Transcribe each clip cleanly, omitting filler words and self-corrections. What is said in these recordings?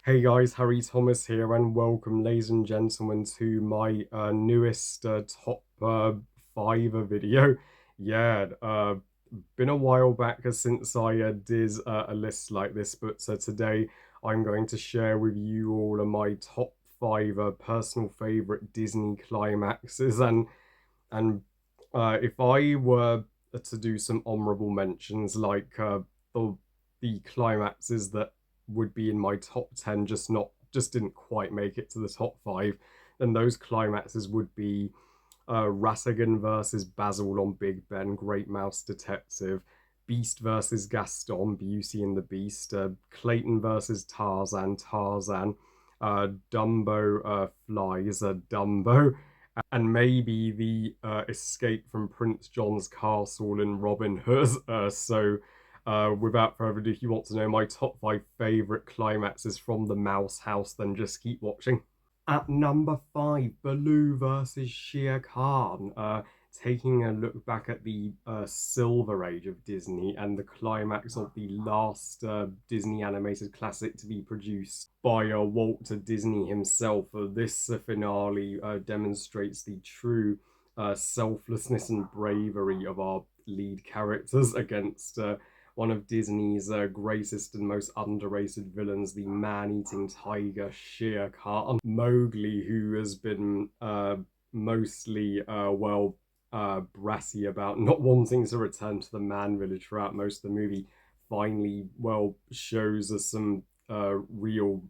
Hey guys, Harry Thomas here, and welcome, ladies and gentlemen, to my newest top five video. Yeah, been a while back since I did a list like this, but today I'm going to share with you all of my top five personal favorite Disney climaxes, and if I were to do some honorable mentions, like the the climaxes that would be in my top 10 just didn't quite make it to the top 5, then those climaxes would be Ratigan versus Basil on Big Ben, Great Mouse Detective, Beast versus Gaston, Beauty and the Beast, Clayton versus Tarzan, Tarzan, Dumbo flies, Dumbo, and maybe the escape from Prince John's castle in Robin Hood. Without further ado, if you want to know my top five favorite climaxes from the Mouse House, then just keep watching. At number five, Baloo versus Shere Khan. Taking a look back at the Silver Age of Disney and the climax of the last Disney animated classic to be produced by Walt Disney himself. This finale demonstrates the true selflessness and bravery of our lead characters against one of Disney's greatest and most underrated villains, the man-eating tiger Shere Khan. Mowgli, who has been mostly, brassy about not wanting to return to the man village throughout most of the movie, finally, shows us some real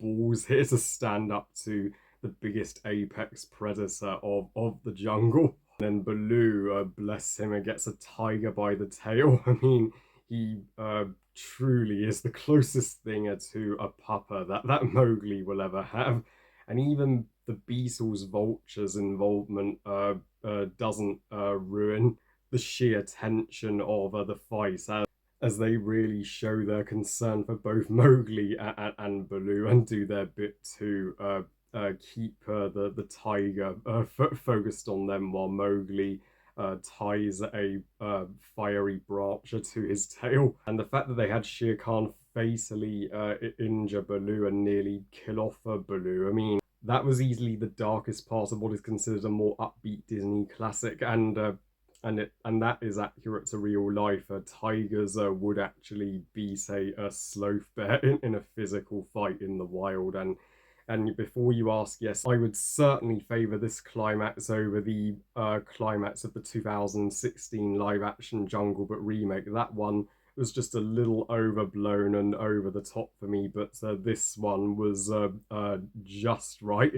balls here to stand up to the biggest apex predator of the jungle. And then Baloo, bless him, gets a tiger by the tail. I mean, he truly is the closest thing to a pupper that Mowgli will ever have. And even the Beetle's vulture's involvement doesn't ruin the sheer tension of the fight, as they really show their concern for both Mowgli and Baloo and do their bit to keep the tiger focused on them while Mowgli ties a fiery branch to his tail. And the fact that they had Shere Khan fatally injure Baloo and nearly kill off Baloo, I mean, that was easily the darkest part of what is considered a more upbeat Disney classic, and that is accurate to real life. Tigers would actually beat a sloth bear in a physical fight in the wild, and before you ask, yes, I would certainly favour this climax over the climax of the 2016 live action Jungle Book remake. That one was just a little overblown and over the top for me, but this one was just right.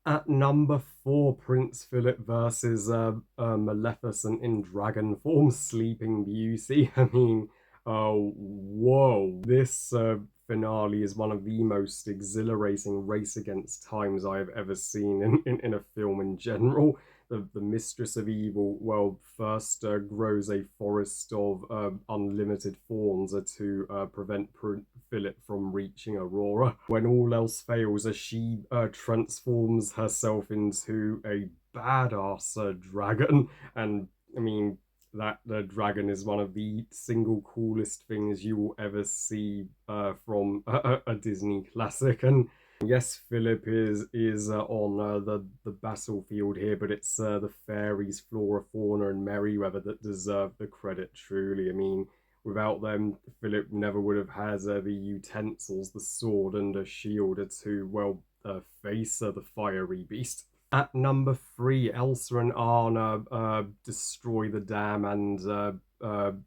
At number four, Prince Philip versus Maleficent in dragon form, Sleeping Beauty. I mean, whoa, this finale is one of the most exhilarating race against times I have ever seen in a film in general. The Mistress of Evil, first grows a forest of unlimited fawns to prevent Philip from reaching Aurora. When all else fails, she transforms herself into a badass dragon. And I mean, that the dragon is one of the single coolest things you will ever see from a Disney classic. And yes, Philip is on the battlefield here, but it's the fairies Flora, Fauna, and Merryweather that deserve the credit. Truly, I mean, without them, Philip never would have had the utensils, the sword, and a shield to face the fiery beast. At number three, Elsa and Anna destroy the dam and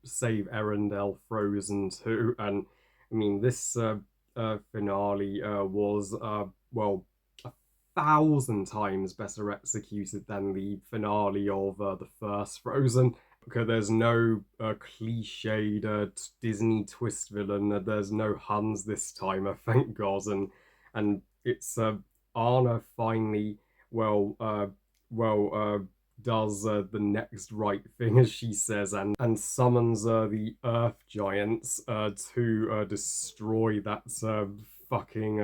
save Arendelle Frozen too. And I mean, this finale was a thousand times better executed than the finale of the first Frozen. Because there's no cliched Disney twist villain. There's no Huns this time, thank God. And it's Anna finally well uh well does the next right thing, as she says, and summons the earth giants to destroy that fucking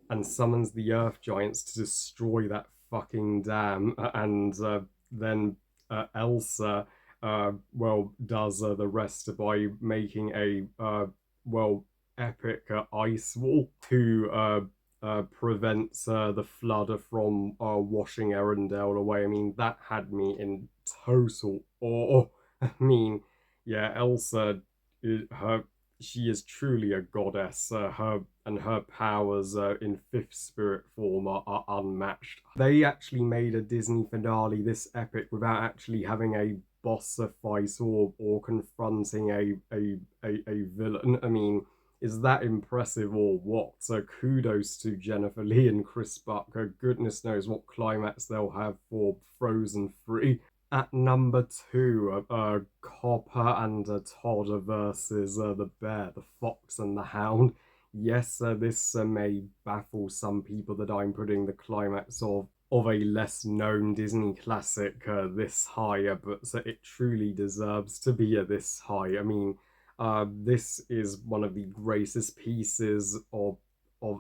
and summons the earth giants to destroy that fucking dam. And then Elsa does the rest by making a epic ice wall to prevent the flood from washing Arendelle away. I mean, that had me in total awe. I mean, yeah, Elsa, her she is truly a goddess. Her powers in fifth spirit form are unmatched. They actually made a Disney finale this epic without actually having a boss fight or confronting a villain. I mean, is that impressive or what? So kudos to Jennifer Lee and Chris Buck. Goodness knows what climax they'll have for Frozen 3. At number two, Copper and Todd versus the bear, the fox, and the hound. Yes, this may baffle some people that I'm putting the climax of a less known Disney classic this higher, but so it truly deserves to be this high. I mean, this is one of the greatest pieces of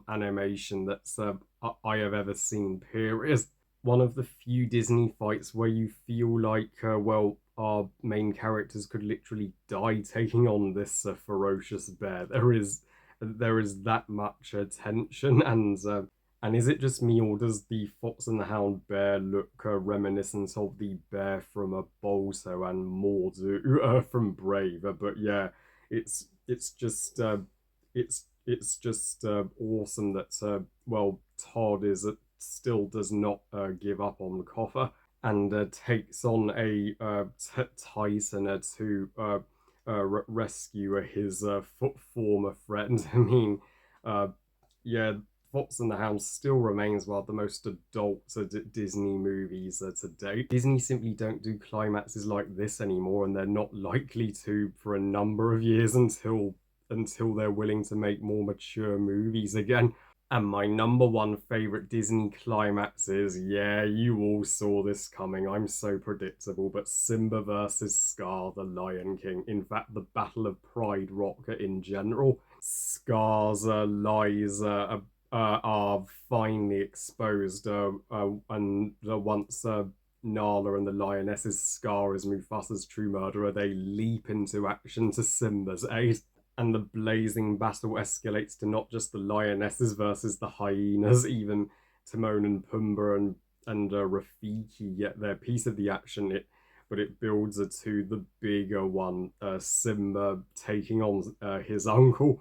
animation that's I have ever seen. Period. One of the few Disney fights where you feel like, well, our main characters could literally die taking on this ferocious bear. There is that much tension, and is it just me, or does the Fox and the Hound bear look reminiscent of the bear from Bolso and Mordu from Brave? But yeah, it's just awesome that well, Todd is still does not give up on Coffer and takes on a Tyson to rescue his former friend. I mean, uh, yeah, Fox and the Hound still remains one of the most adult Disney movies to date. Disney simply don't do climaxes like this anymore, and they're not likely to for a number of years until they're willing to make more mature movies again. And my number one favorite Disney climax is, yeah, you all saw this coming. I'm so predictable, but Simba versus Scar, the Lion King. In fact, the Battle of Pride Rock in general. Scar's lies are finally exposed, and once Nala and the lionesses Scar as Mufasa's true murderer, they leap into action to Simba's aid, and the blazing battle escalates to not just the lionesses versus the hyenas, even Timon and Pumbaa and Rafiki get their piece of the action. But it builds to the bigger one, Simba taking on his uncle.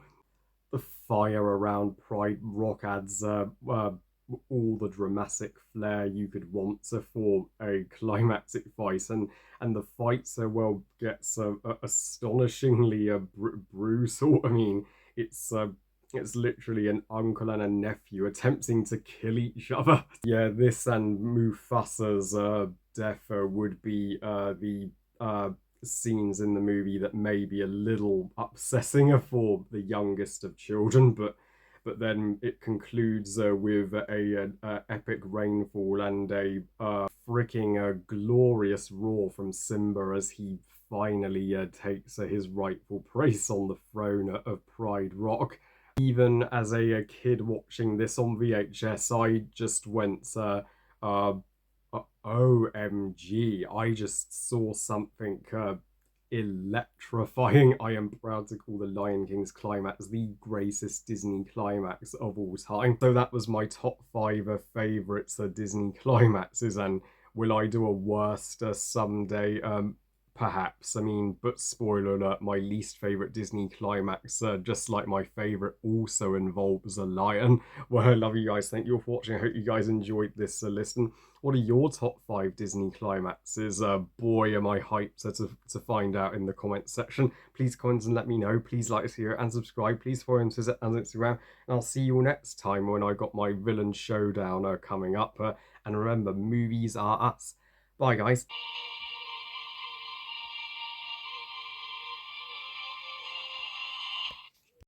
The fire around Pride Rock adds all the dramatic flair you could want to for a climactic fight, and the fight so well gets astonishingly brutal. I mean, it's literally an uncle and a nephew attempting to kill each other. Yeah, this and Mufasa's death would be the scenes in the movie that may be a little upsetting for the youngest of children, but then it concludes with a epic rainfall and a freaking glorious roar from Simba as he finally takes his rightful place on the throne of Pride Rock. Even as a kid watching this on VHS, I just went, OMG, I just saw something electrifying. I am proud to call The Lion King's climax the greatest Disney climax of all time. So that was my top five favourites Disney climaxes, and will I do a worst someday? Perhaps. I mean, but spoiler alert, my least favorite Disney climax, just like my favorite, also involves a lion. Well, I love you guys. Thank you all for watching. I hope you guys enjoyed this listen. What are your top five Disney climaxes? Boy, am I hyped to find out in the comments section. Please comment and let me know. Please like this video and subscribe. Please follow on Twitter and Instagram. And I'll see you all next time when I got my villain showdown coming up. And remember, movies are us. Bye, guys.